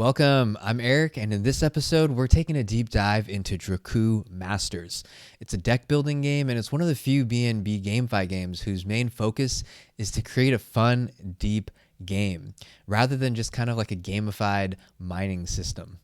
Welcome, I'm Eric, and in this episode, we're taking a deep dive into Dracoo Masters. It's a deck building game, and it's one of the few BNB GameFi games whose main focus is to create a fun, deep game, rather than just kind of like a gamified mining system.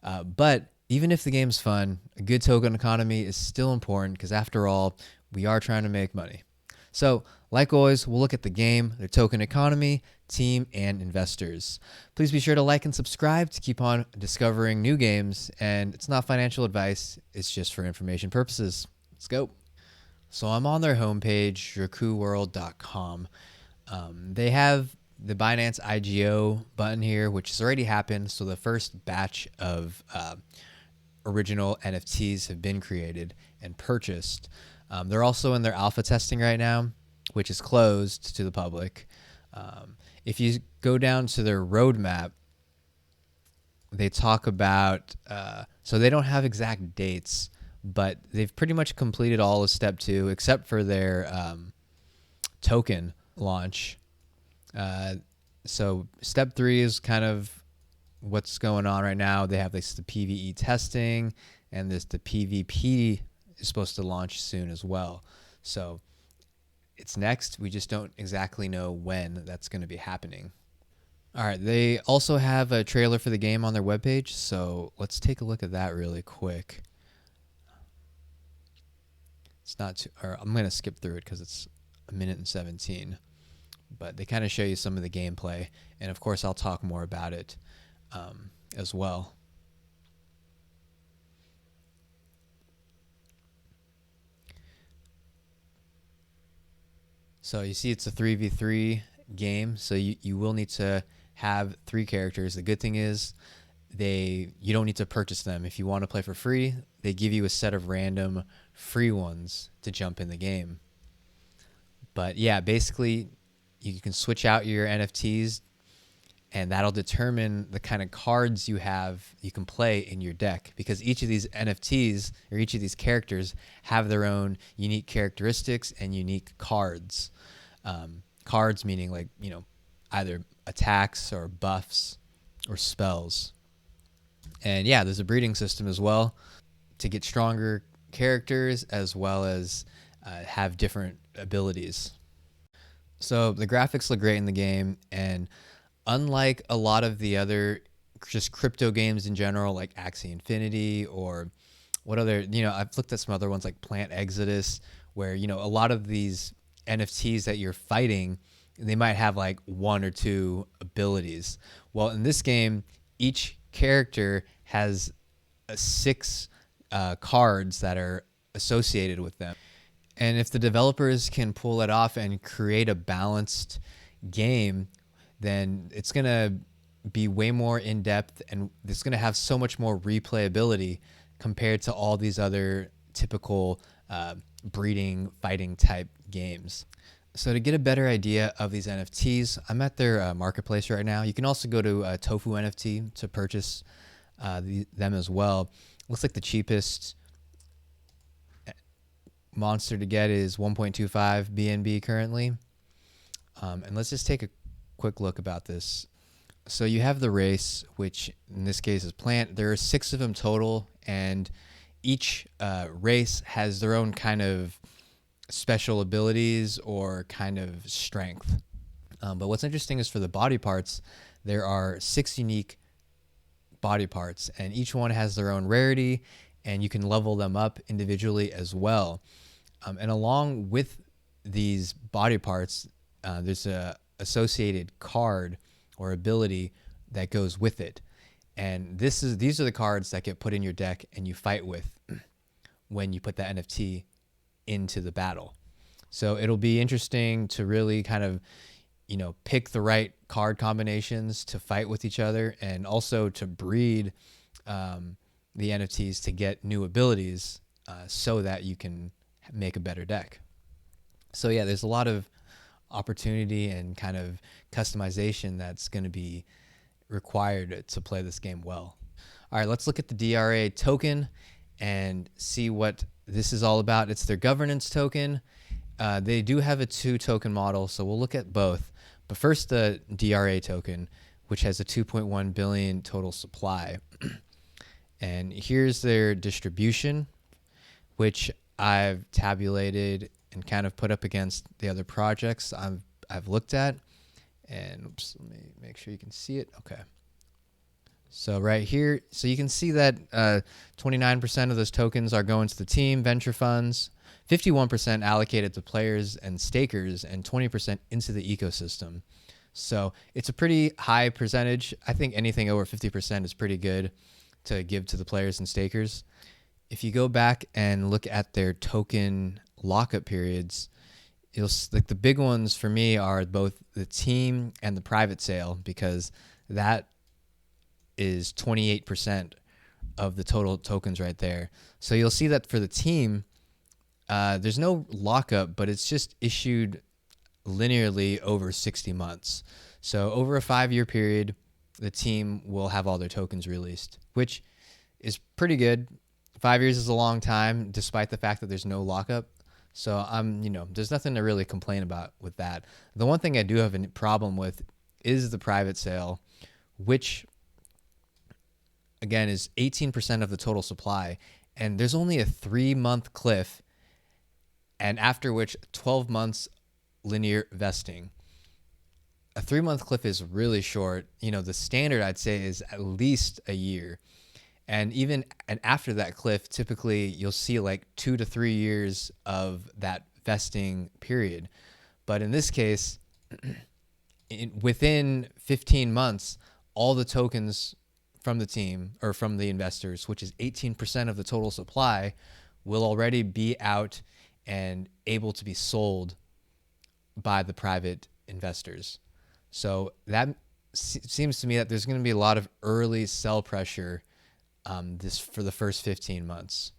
But even if the game's fun, a good token economy is still important because after all, we are trying to make money. So, like always, we'll look at the game, their token economy, team, and investors. Please be sure to like and subscribe to keep on discovering new games, and it's not financial advice, it's just for information purposes. Let's go. So I'm on their homepage, dracooworld.com. They have the Binance IGO button here, which has already happened, so the first batch of original NFTs have been created and purchased. They're also in their alpha testing right now, which is closed to the public. If you go down to their roadmap, they talk about, so they don't have exact dates, but they've pretty much completed all of step 2 except for their token launch. So step 3 is kind of what's going on right now. They have this, the PvE testing, and the PvP is supposed to launch soon as well. So it's next. We just don't exactly know when that's going to be happening. All right. They also have a trailer for the game on their webpage. So let's take a look at that really quick. It's not too, or I'm going to skip through it because it's 1:17. But they kind of show you some of the gameplay. And of course, I'll talk more about it as well. So you see it's a 3v3 game, so you will need to have 3 characters. The good thing is you don't need to purchase them. If you want to play for free, they give you a set of random free ones to jump in the game. But yeah, basically you can switch out your NFTs, and that'll determine the kind of cards you can play in your deck, because each of these NFTs or each of these characters have their own unique characteristics and unique cards. Cards meaning like, either attacks or buffs or spells. And yeah, there's a breeding system as well to get stronger characters as well as have different abilities. So the graphics look great in the game, and unlike a lot of the other just crypto games in general, like Axie Infinity or what other, I've looked at some other ones like Plant Exodus, where, a lot of these NFTs that you're fighting, they might have like 1 or 2 abilities. Well, in this game, each character has 6 cards that are associated with them. And if the developers can pull it off and create a balanced game, then it's going to be way more in-depth, and it's going to have so much more replayability compared to all these other typical breeding, fighting type games. So to get a better idea of these NFTs, I'm at their marketplace right now. You can also go to Tofu NFT to purchase them as well. Looks like the cheapest monster to get is 1.25 BNB currently. And let's just take a quick look about this. So you have the race, which in this case is plant. There are 6 of them total, and each race has their own kind of special abilities or kind of strength. But what's interesting is for the body parts, there are 6 unique body parts, and each one has their own rarity, and you can level them up individually as well. And along with these body parts, there's a associated card or ability that goes with it, and these are the cards that get put in your deck and you fight with when you put that NFT into the battle. So it'll be interesting to really kind of pick the right card combinations to fight with each other, and also to breed the NFTs to get new abilities so that you can make a better deck. So yeah, there's a lot of opportunity and kind of customization that's going to be required to play this game well. All right, let's look at the DRA token and see what this is all about. It's their governance token. They do have a 2 token model, so we'll look at both. But first, the DRA token, which has a 2.1 billion total supply. And here's their distribution, which I've tabulated and kind of put up against the other projects I've looked at. And oops, let me make sure you can see it. Okay. So right here, so you can see that 29% of those tokens are going to the team, venture funds, 51% allocated to players and stakers, and 20% into the ecosystem. So it's a pretty high percentage. I think anything over 50% is pretty good to give to the players and stakers. If you go back and look at their token lockup periods, like the big ones for me are both the team and the private sale, because that is 28% of the total tokens right there. So you'll see that for the team, there's no lockup, but it's just issued linearly over 60 months. So over a 5-year period, the team will have all their tokens released, which is pretty good. 5 years is a long time, despite the fact that there's no lockup. So there's nothing to really complain about with that. The one thing I do have a problem with is the private sale, which again is 18% of the total supply, and there's only a 3-month cliff, and after which 12 months linear vesting. A 3-month cliff is really short. The standard I'd say is at least a year. And after that cliff, typically you'll see like 2 to 3 years of that vesting period. But in this case, within 15 months, all the tokens from the team or from the investors, which is 18% of the total supply, will already be out and able to be sold by the private investors. So that seems to me that there's going to be a lot of early sell pressure for the first 15 months.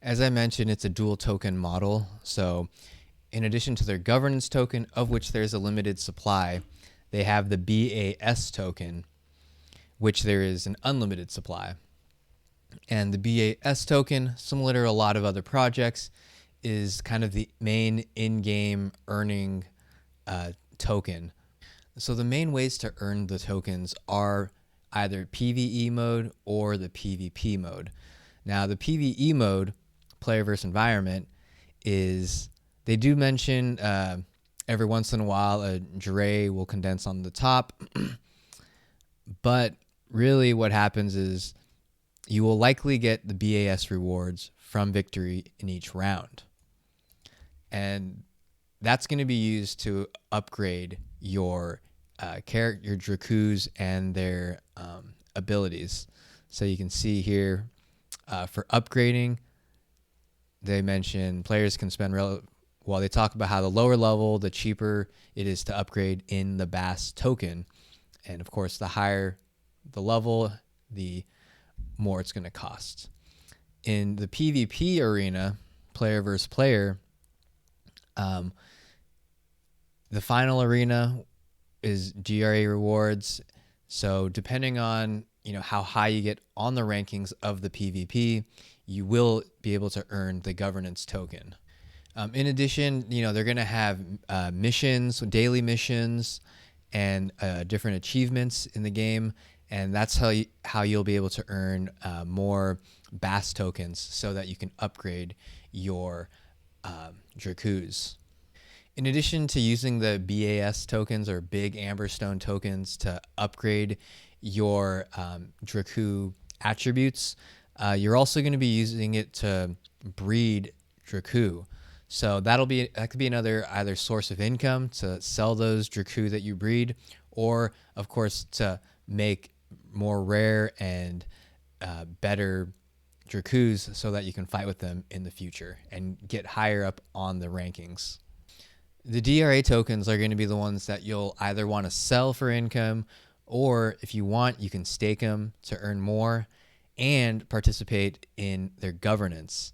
As I mentioned, it's a dual token model. So in addition to their governance token, of which there's a limited supply, they have the BAS token, which there is an unlimited supply. And the BAS token, similar to a lot of other projects, is kind of the main in-game earning token. So the main ways to earn the tokens are either PvE mode or the PvP mode. Now the PvE mode, player versus environment, they do mention every once in a while a DRA will condense on the top, but really what happens is you will likely get the BAS rewards from victory in each round. And that's going to be used to upgrade your your Dracoos and their abilities. So you can see here for upgrading, they mention players can spend they talk about how the lower level, the cheaper it is to upgrade in the BAS token. And of course, the higher the level, the more it's going to cost. In the PvP arena, player versus player, the final arena is DRA rewards. So depending on how high you get on the rankings of the PvP, you will be able to earn the governance token. In addition, they're going to have missions, daily missions, and different achievements in the game, and that's how you'll be able to earn more BAS tokens so that you can upgrade your Dracoos. In addition to using the BAS tokens or big amberstone tokens to upgrade your Dracoo attributes, you're also going to be using it to breed Dracoo. So that could be another either source of income to sell those Dracoo that you breed, or of course to make more rare and better Dracoos so that you can fight with them in the future and get higher up on the rankings. The DRA tokens are going to be the ones that you'll either want to sell for income, or if you want, you can stake them to earn more and participate in their governance.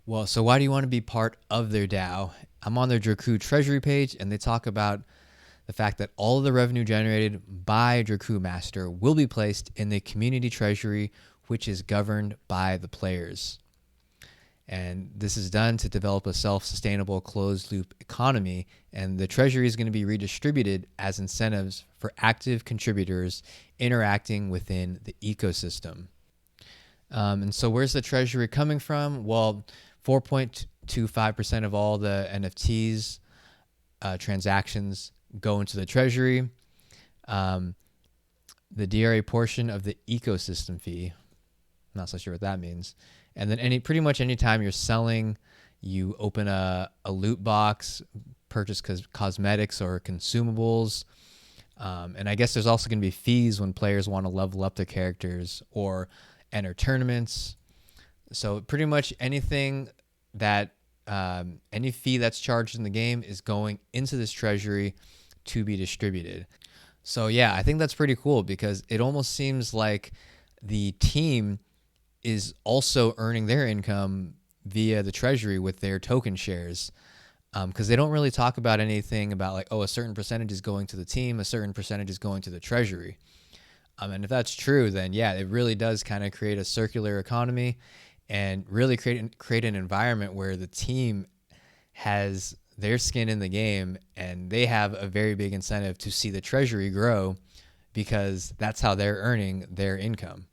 Well, so why do you want to be part of their DAO? I'm on their Dracoo treasury page, and they talk about the fact that all of the revenue generated by Dracoo Master will be placed in the community treasury, which is governed by the players. And this is done to develop a self-sustainable closed-loop economy, and the treasury is going to be redistributed as incentives for active contributors interacting within the ecosystem. And so where's the treasury coming from? Well, 4.25% of all the NFTs transactions go into the treasury. The DRA portion of the ecosystem fee, I'm not so sure what that means. And then pretty much anytime you're selling, you open a loot box, purchase cosmetics or consumables. And I guess there's also going to be fees when players want to level up their characters or enter tournaments. So pretty much anything that any fee that's charged in the game is going into this treasury to be distributed. So yeah, I think that's pretty cool because it almost seems like the team is also earning their income via the treasury with their token shares, because they don't really talk about anything about like, oh, a certain percentage is going to the team, a certain percentage is going to the treasury. And if that's true, then yeah, it really does kind of create a circular economy and really create an environment where the team has their skin in the game and they have a very big incentive to see the treasury grow because that's how they're earning their income.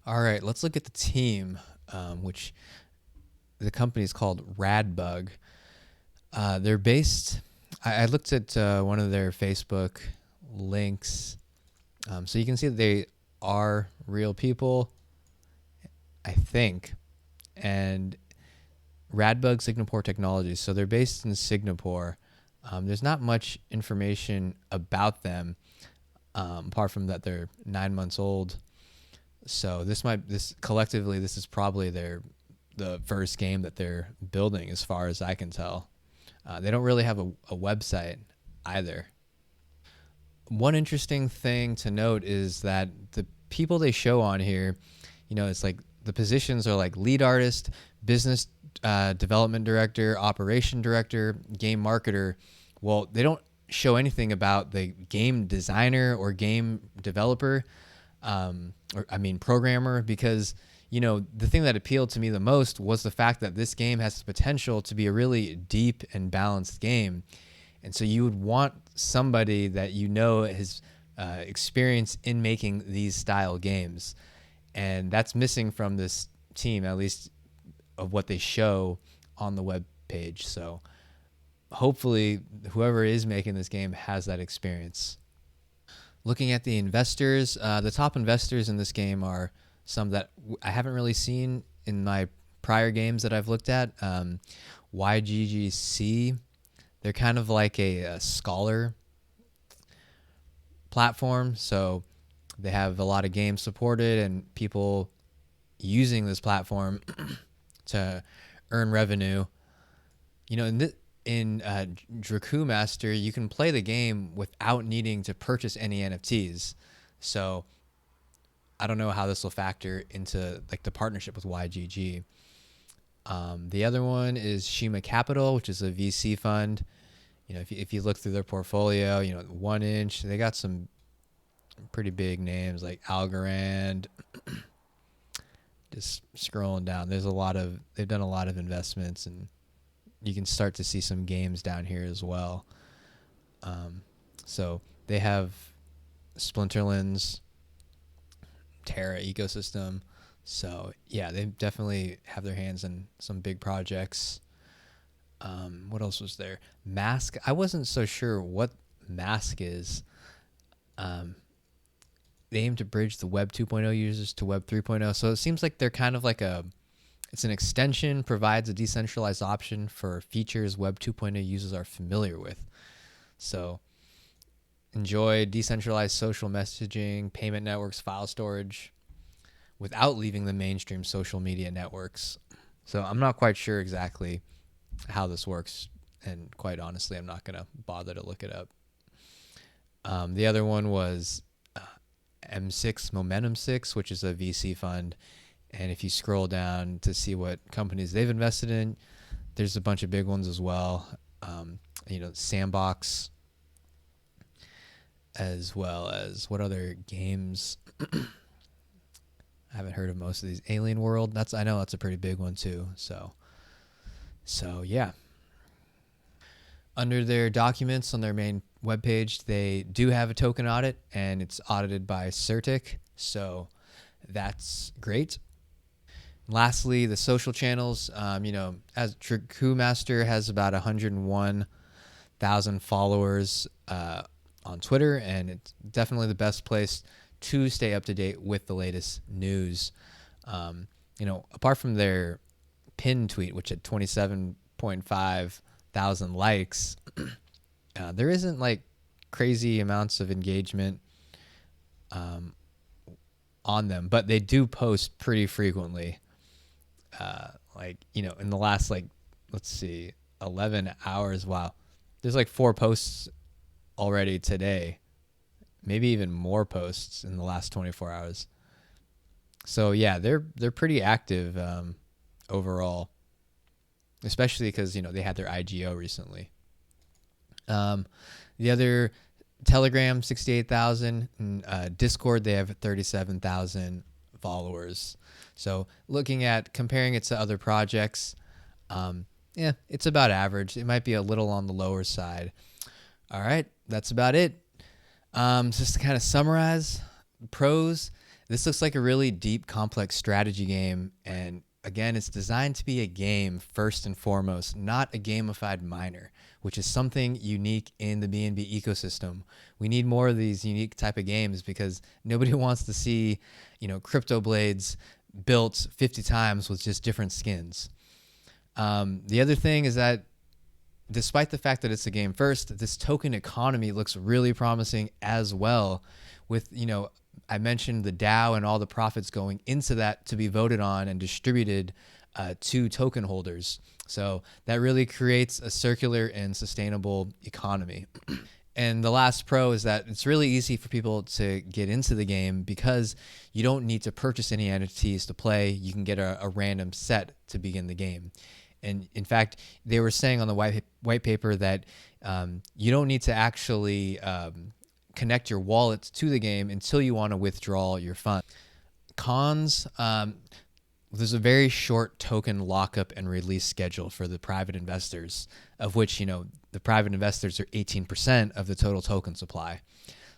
All right, let's look at the team, which the company is called Radbug. They're based, I looked at one of their Facebook links. So you can see that they are real people, I think. And Radbug Singapore Technologies. So they're based in Singapore. There's not much information about them, apart from that they're 9 months old. So this collectively, this is probably the first game that they're building, as far as I can tell. They don't really have a website either. One interesting thing to note is that the people they show on here, it's like the positions are like lead artist, business development director, operation director, game marketer. Well, they don't show anything about the game designer or game developer, programmer, because the thing that appealed to me the most was the fact that this game has the potential to be a really deep and balanced game. And so you would want somebody that has experience in making these style games. And that's missing from this team, at least of what they show on the web page. So hopefully whoever is making this game has that experience. Looking at the investors, the top investors in this game are some that I haven't really seen in my prior games that I've looked at. YGGC, they're kind of like a scholar platform. So they have a lot of games supported and people using this platform to earn revenue. In Dracoo Master, you can play the game without needing to purchase any NFTs. So I don't know how this will factor into like the partnership with YGG. The other one is Shima Capital, which is a VC fund. If you look through their portfolio, 1inch, they got some pretty big names like Algorand. Just scrolling down, they've done a lot of investments, and you can start to see some games down here as well. So they have Splinterlands, Terra ecosystem. So yeah, they definitely have their hands in some big projects. What else was there? Mask. I wasn't so sure what Mask is. They aim to bridge the Web 2.0 users to Web 3.0. So it seems like they're kind of like it's an extension, provides a decentralized option for features Web 2.0 users are familiar with. So enjoy decentralized social messaging, payment networks, file storage, without leaving the mainstream social media networks. So I'm not quite sure exactly how this works, and quite honestly, I'm not going to bother to look it up. The other one was M6 Momentum 6, which is a VC fund. And if you scroll down to see what companies they've invested in, there's a bunch of big ones as well. Sandbox, as well as what other games? I haven't heard of most of these. Alien World, I know that's a pretty big one too. So yeah. Under their documents on their main webpage, they do have a token audit, and it's audited by Certic, so that's great. Lastly, the social channels. As Dracoo Master has about 101,000 followers on Twitter, and it's definitely the best place to stay up to date with the latest news. Apart from their pinned tweet, which had 27.5 thousand likes, there isn't like crazy amounts of engagement on them, but they do post pretty frequently. In the last 11 hours, wow, there's like 4 posts already today, maybe even more posts in the last 24 hours. So yeah, they're pretty active overall, especially because they had their IGO recently. The other, Telegram 68,000, Discord they have 37,000 followers. So looking at comparing it to other projects, it's about average. It might be a little on the lower side. All right, that's about it. Just to kind of summarize pros, this looks like a really deep, complex strategy game, and again, it's designed to be a game first and foremost, not a gamified miner, which is something unique in the BNB ecosystem. We need more of these unique type of games because nobody wants to see, crypto blades built 50 times with just different skins. The other thing is that despite the fact that it's a game first, this token economy looks really promising as well with, I mentioned the DAO and all the profits going into that to be voted on and distributed to token holders. So that really creates a circular and sustainable economy. And the last pro is that it's really easy for people to get into the game because you don't need to purchase any NFTs to play. You can get a random set to begin the game. And in fact, they were saying on the white paper that you don't need to actually connect your wallet to the game until you want to withdraw your funds. Cons, there's a very short token lockup and release schedule for the private investors, of which, the private investors are 18% of the total token supply.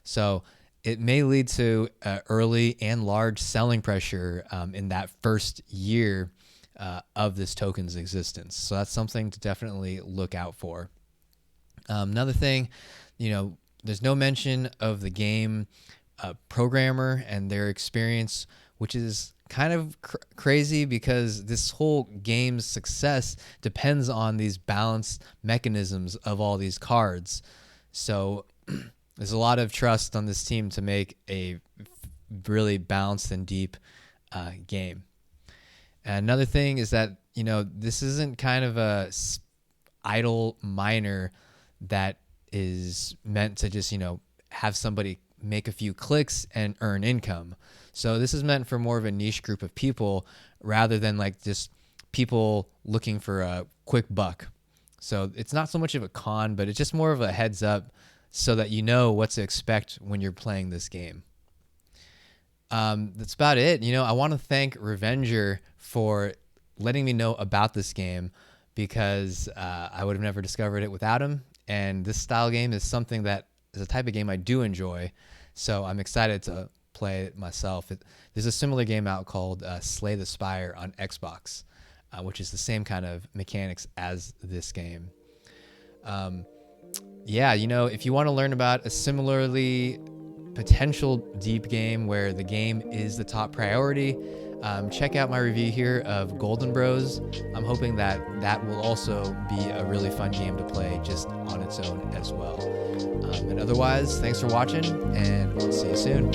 So it may lead to early and large selling pressure in that first year of this token's existence. So that's something to definitely look out for. Another thing, there's no mention of the game programmer and their experience, which is kind of crazy because this whole game's success depends on these balance mechanisms of all these cards. So there's a lot of trust on this team to make a really balanced and deep game. And another thing is that, this isn't kind of a idle miner that is meant to just, have somebody make a few clicks and earn income. So this is meant for more of a niche group of people rather than like just people looking for a quick buck. So it's not so much of a con, but it's just more of a heads up so that you know what to expect when you're playing this game. That's about it. I want to thank Revenger for letting me know about this game because I would have never discovered it without him. And this style game is something that is a type of game I do enjoy. So I'm excited to play it myself. There's a similar game out called Slay the Spire on Xbox, which is the same kind of mechanics as this game. If you want to learn about a similarly potential deep game where the game is the top priority, check out my review here of Golden Bros. I'm hoping that will also be a really fun game to play just on its own as well. And otherwise, thanks for watching, and I'll see you soon.